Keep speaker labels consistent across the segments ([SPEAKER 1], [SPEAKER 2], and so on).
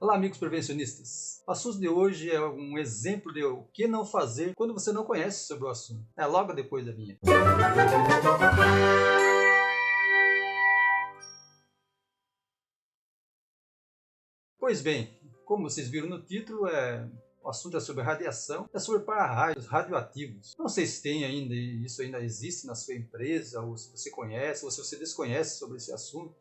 [SPEAKER 1] Olá, amigos prevencionistas. O assunto de hoje é um exemplo de o que não fazer quando você não conhece sobre o assunto. É logo depois da vinheta. Pois bem, como vocês viram no título, o assunto é sobre radiação, é sobre para-raios radioativos. Não sei se tem ainda, isso ainda existe na sua empresa, ou se você conhece, ou se você desconhece sobre esse assunto.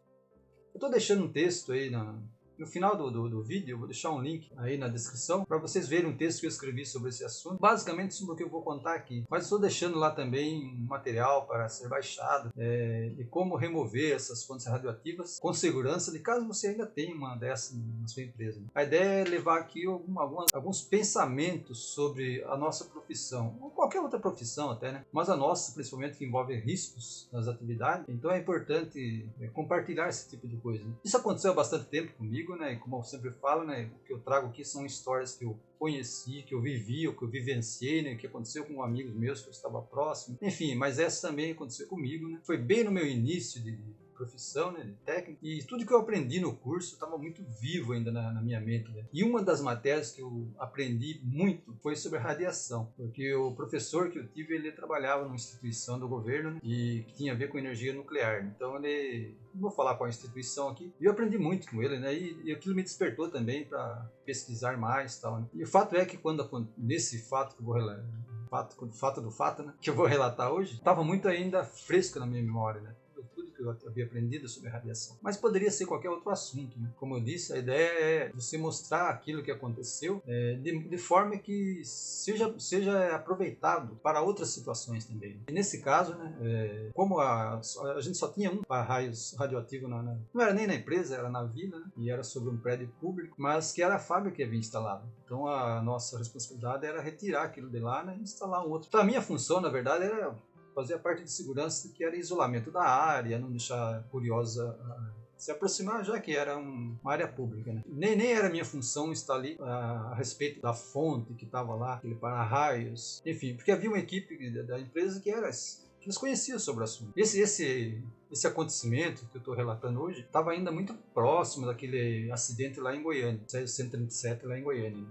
[SPEAKER 1] Eu estou deixando um texto aí no final do vídeo, eu vou deixar um link aí na descrição para vocês verem um texto que eu escrevi sobre esse assunto, basicamente sobre o que eu vou contar aqui. Mas estou deixando lá também um material para ser baixado de como remover essas fontes radioativas com segurança, de caso você ainda tenha uma dessas na sua empresa. A ideia é levar aqui alguns pensamentos sobre a nossa profissão, ou qualquer outra profissão até, né? Mas a nossa, principalmente, que envolve riscos nas atividades, então é importante compartilhar esse tipo de coisa. Isso aconteceu há bastante tempo comigo, né? E como eu sempre falo, né? O que eu trago aqui são histórias que eu conheci, que eu vivi, o que eu vivenciei, né? Que aconteceu com amigos meus que eu estava próximo. Enfim, mas essa também aconteceu comigo, né? Foi bem no meu início de profissão, né, de técnico, e tudo que eu aprendi no curso estava muito vivo ainda na minha mente, né? E uma das matérias que eu aprendi muito foi sobre radiação, porque o professor que eu tive, ele trabalhava numa instituição do governo, né, e que tinha a ver com energia nuclear. Então ele, não vou falar qual instituição aqui, e eu aprendi muito com ele, né? E aquilo me despertou também para pesquisar mais, tal, né? E o fato é que nesse fato que eu vou relatar, fato, né, que eu vou relatar hoje, estava muito ainda fresco na minha memória, né? Tudo que eu havia aprendido sobre radiação. Mas poderia ser qualquer outro assunto, né? Como eu disse, a ideia é você mostrar aquilo que aconteceu de forma que seja aproveitado para outras situações também. E nesse caso, né, como a gente só tinha um para-raios radioativo, não era nem na empresa, era na vila, né? E era sobre um prédio público, mas que era a fábrica que havia instalado. Então a nossa responsabilidade era retirar aquilo de lá, né, e instalar um outro. Então a minha função, na verdade, era fazer a parte de segurança, que era isolamento da área, não deixar curiosa se aproximar, já que era uma área pública, né? Nem era minha função estar ali a respeito da fonte que estava lá, aquele para-raios, enfim, porque havia uma equipe da empresa que eles conheciam sobre o assunto. Esse acontecimento que eu estou relatando hoje estava ainda muito próximo daquele acidente lá em Goiânia, 137 lá em Goiânia.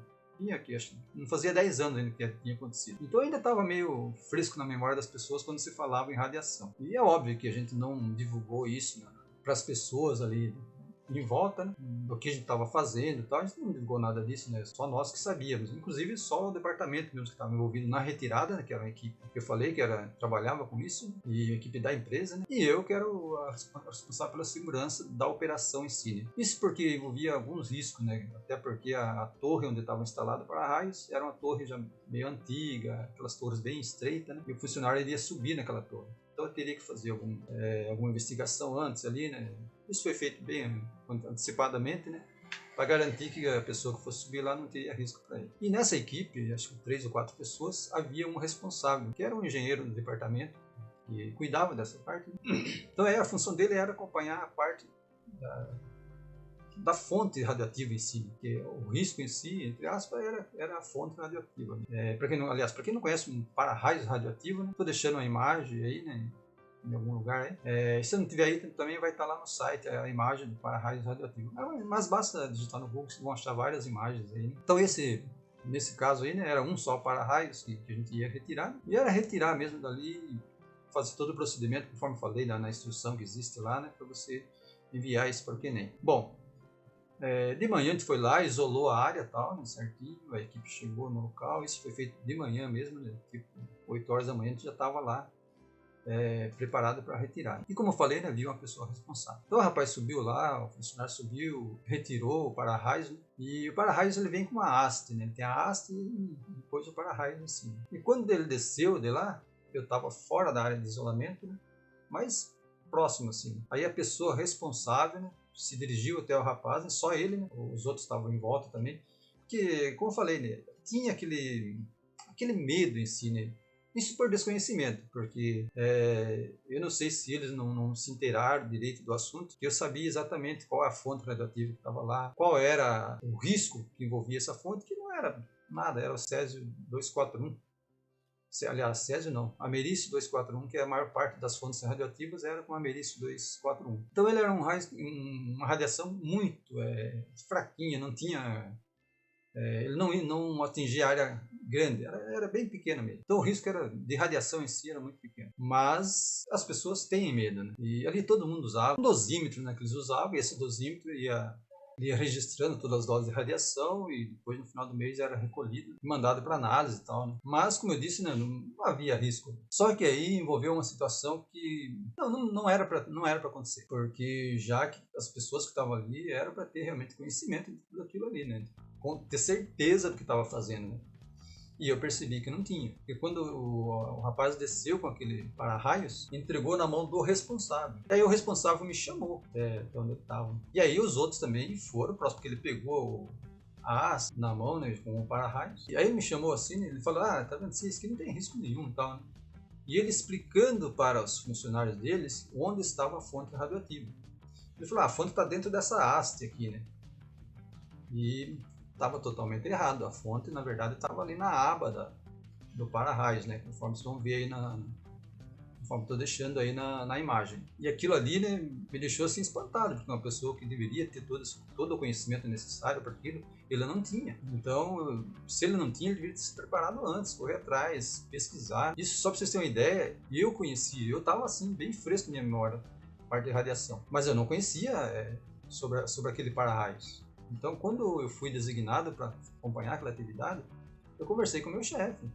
[SPEAKER 1] Aqui, acho que não fazia 10 anos ainda que tinha acontecido. Então ainda estava meio fresco na memória das pessoas quando se falava em radiação. E é óbvio que a gente não divulgou isso, né, para as pessoas ali em volta, né, do que a gente estava fazendo e tal. A gente não divulgou nada disso, né? Só nós que sabíamos. Inclusive só o departamento mesmo que estava envolvido na retirada, né, que era uma equipe que eu falei que trabalhava com isso, e a equipe da empresa, né? E eu que era a responsável pela segurança da operação em si, né? Isso porque envolvia alguns riscos, né? Até porque a torre onde estava instalado o para-raios era uma torre já meio antiga, aquelas torres bem estreitas, né? E o funcionário iria subir naquela torre. Então eu teria que fazer alguma investigação antes ali, né? Isso foi feito bem antecipadamente, né? Para garantir que a pessoa que fosse subir lá não teria risco para ele. E nessa equipe, acho que 3 ou 4 pessoas, havia um responsável, que era um engenheiro do departamento, que cuidava dessa parte, né? Então a função dele era acompanhar a parte da fonte radioativa em si, que o risco em si, entre aspas, era a fonte radioativa. Para quem não conhece um para-raios radioativo, estou deixando uma imagem aí, né, em algum lugar. Se não tiver aí, também vai estar lá no site a imagem do para-raios radioativo. Mas basta digitar no Google, vocês vão achar várias imagens aí, né? Então nesse caso aí, né, era um só para-raios que a gente ia retirar, e era retirar mesmo dali, fazer todo o procedimento, conforme falei na instrução que existe lá, né, para você enviar isso para o QNEM. Bom, de manhã a gente foi lá, isolou a área tal, né, certinho, a equipe chegou no local, isso foi feito de manhã mesmo, né, tipo 8 horas da manhã a gente já estava lá, preparado para retirar. E como eu falei, né, havia uma pessoa responsável. Então o rapaz subiu lá, o funcionário subiu, retirou o para-raios, né, e o para-raios ele vem com uma haste, né, ele tem a haste e depois o para-raios em cima. E quando ele desceu de lá, eu estava fora da área de isolamento, né, mas próximo assim. Aí a pessoa responsável, né, se dirigiu até o rapaz, né, só ele, né, os outros estavam em volta também, porque, como eu falei, né, tinha aquele medo em si, né, isso por desconhecimento, porque eu não sei se eles não se inteiraram direito do assunto, que eu sabia exatamente qual é a fonte radioativa que estava lá, qual era o risco que envolvia essa fonte, que não era nada, era o Césio 241. aliás, césio não, ameriço 241, que é a maior parte das fontes radioativas era com ameriço 241. Então ele era uma radiação muito fraquinha, não tinha... ele não atingia área grande, era bem pequena mesmo. Então o risco de radiação em si era muito pequeno. Mas as pessoas têm medo, né? E ali todo mundo usava um dosímetro, né, que eles usavam, e esse dosímetro ia registrando todas as doses de radiação e depois no final do mês era recolhido e mandado para análise e tal, né? Mas como eu disse, né, não havia risco. Só que aí envolveu uma situação que não era para acontecer, porque já que as pessoas que estavam ali eram para ter realmente conhecimento de tudo aquilo ali, né? Ter certeza do que estava fazendo, né? E eu percebi que não tinha. Porque quando o rapaz desceu com aquele para-raios, entregou na mão do responsável. E aí o responsável me chamou até onde eu estava. E aí os outros também foram próximo, porque ele pegou a haste na mão, né, com o para-raios. E aí ele me chamou assim, ele falou, tá vendo, isso aqui não tem risco nenhum e tal, né? E ele explicando para os funcionários deles onde estava a fonte radioativa. Ele falou, a fonte está dentro dessa haste aqui, né? E estava totalmente errado. A fonte, na verdade, estava ali na aba do para-raios, né? Conforme vocês vão ver aí conforme estou deixando aí na imagem. E aquilo ali, né, me deixou assim espantado, porque uma pessoa que deveria ter todo o conhecimento necessário para aquilo, ele não tinha. Então, se ele não tinha, ele deveria ter se preparado antes, correr atrás, pesquisar. Isso só para vocês terem uma ideia, eu estava assim, bem fresco na minha memória, a parte de radiação. Mas eu não conhecia sobre aquele para-raios. Então, quando eu fui designado para acompanhar aquela atividade, eu conversei com o meu chefe.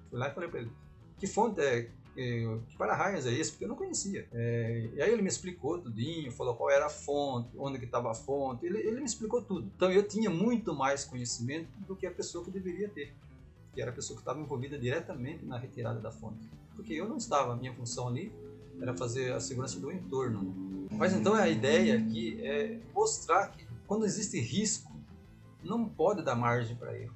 [SPEAKER 1] Fui lá e falei para ele, que fonte que para-raios é esse? Porque eu não conhecia. E aí ele me explicou tudinho, falou qual era a fonte, onde que estava a fonte, ele me explicou tudo. Então eu tinha muito mais conhecimento do que a pessoa que deveria ter, que era a pessoa que estava envolvida diretamente na retirada da fonte. Porque eu não estava, a minha função ali era fazer a segurança do entorno, né? Mas então a ideia aqui é mostrar que quando existe risco, não pode dar margem para erro.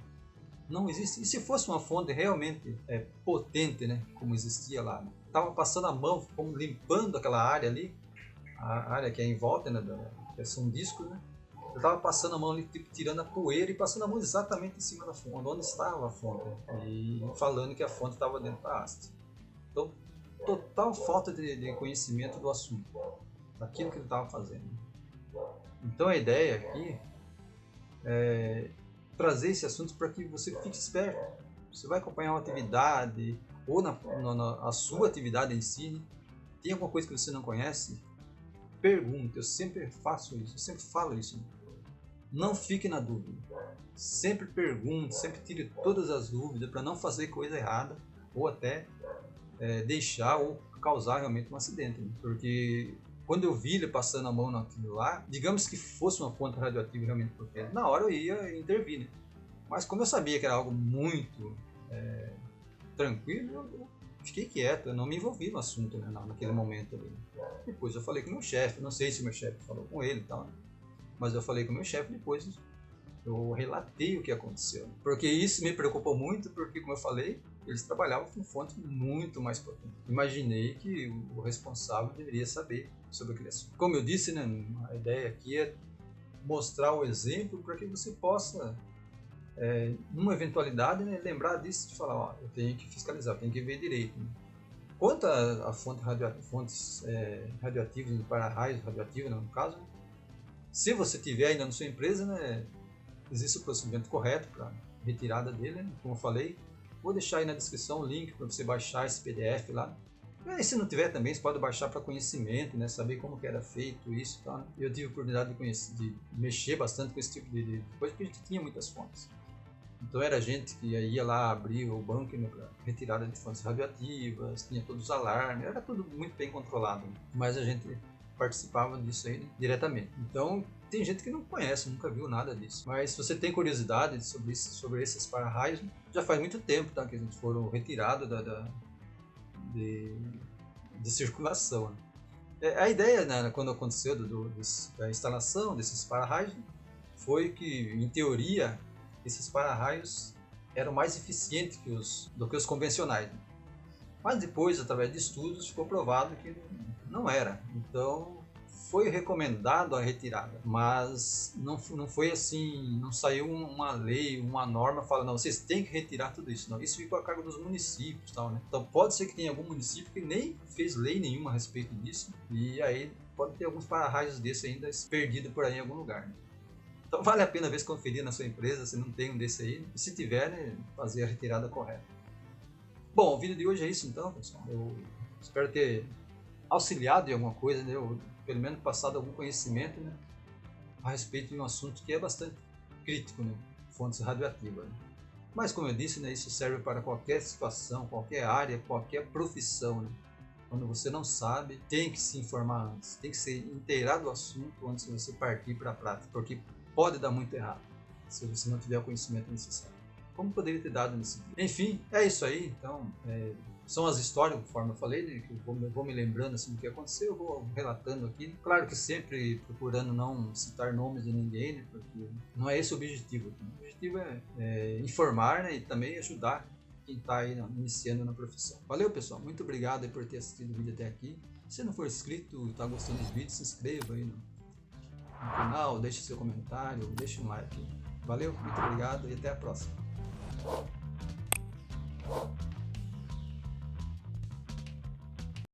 [SPEAKER 1] Não existe. E se fosse uma fonte realmente potente, né, como existia lá, né? Tava passando a mão, como limpando aquela área ali, a área que é em volta, né, que são discos, né? Eu estava passando a mão ali, tipo, tirando a poeira e passando a mão exatamente em cima da fonte, onde estava a fonte, e falando que a fonte estava dentro da haste. Então, total falta de conhecimento do assunto, daquilo que ele estava fazendo. Então a ideia aqui é trazer esse assunto para que você fique esperto. Você vai acompanhar uma atividade ou a sua atividade em si, né? Tem alguma coisa que você não conhece? Pergunte. Eu sempre faço isso, eu sempre falo isso. Não fique na dúvida. Sempre pergunte, sempre tire todas as dúvidas para não fazer coisa errada ou até deixar ou causar realmente um acidente, né? Porque quando eu vi ele passando a mão naquilo lá, digamos que fosse uma fonte radioativa realmente potente, na hora eu ia intervir, né? Mas como eu sabia que era algo muito tranquilo, eu fiquei quieto, eu não me envolvi no assunto, né, naquele momento ali. Depois eu falei com o meu chefe, não sei se o meu chefe falou com ele e tal, né? Mas eu falei com o meu chefe depois, eu relatei o que aconteceu. Porque isso me preocupou muito, porque como eu falei, eles trabalhavam com fontes muito mais potentes. Imaginei que o responsável deveria saber sobre aquele assunto. Como eu disse, né, a ideia aqui é mostrar o exemplo para que você possa, numa eventualidade, né, lembrar disso, de falar, eu tenho que fiscalizar, eu tenho que ver direito, né? Quanto a fontes radioativas, para-raios radioativos, né, no caso, né, se você tiver ainda na sua empresa, né, existe o procedimento correto para retirada dele, né? Como eu falei, vou deixar aí na descrição o link para você baixar esse PDF lá. E se não tiver também, você pode baixar para conhecimento, né? Saber como que era feito isso, tá? Eu tive a oportunidade de mexer bastante com esse tipo de coisa, porque a gente tinha muitas fontes. Então era gente que ia lá abrir o bunker, né, para retirada de fontes radioativas, tinha todos os alarmes, era tudo muito bem controlado, né? Mas a gente participava disso aí, né, diretamente. Então tem gente que não conhece, nunca viu nada disso. Mas se você tem curiosidade sobre esses para-raios, já faz muito tempo, tá, que a gente foram retirados de circulação, né? A ideia, né, quando aconteceu da instalação desses para-raios, foi que, em teoria, esses para-raios eram mais eficientes do que os convencionais, né? Mas depois, através de estudos, ficou provado que não era. Então foi recomendado a retirada, mas não foi assim, não saiu uma lei, uma norma falando, não, vocês têm que retirar tudo isso, não, isso ficou a cargo dos municípios, tal, né? Então pode ser que tenha algum município que nem fez lei nenhuma a respeito disso, e aí pode ter alguns para-raios desse ainda perdido por aí em algum lugar, né? Então vale a pena ver se conferir na sua empresa se não tem um desse aí, e se tiver, né, fazer a retirada correta. Bom, o vídeo de hoje é isso então, pessoal. Eu espero ter auxiliado em alguma coisa, né? Ou pelo menos passado algum conhecimento, né, a respeito de um assunto que é bastante crítico, né? Fontes radioativas. Né? Mas como eu disse, né, isso serve para qualquer situação, qualquer área, qualquer profissão. Né? Quando você não sabe, tem que se informar antes, tem que ser inteirado do assunto antes de você partir para a prática, porque pode dar muito errado se você não tiver o conhecimento necessário. Como poderia ter dado nesse vídeo. Enfim, é isso aí. Então, são as histórias, conforme eu falei, né, que eu vou me lembrando assim, do que aconteceu, eu vou relatando aqui. Claro que sempre procurando não citar nomes de ninguém, né, porque não é esse o objetivo. O objetivo é informar, né, e também ajudar quem está aí iniciando na profissão. Valeu, pessoal. Muito obrigado por ter assistido o vídeo até aqui. Se não for inscrito e está gostando dos vídeos, se inscreva aí no canal, deixe seu comentário, deixe um like. Valeu, muito obrigado e até a próxima.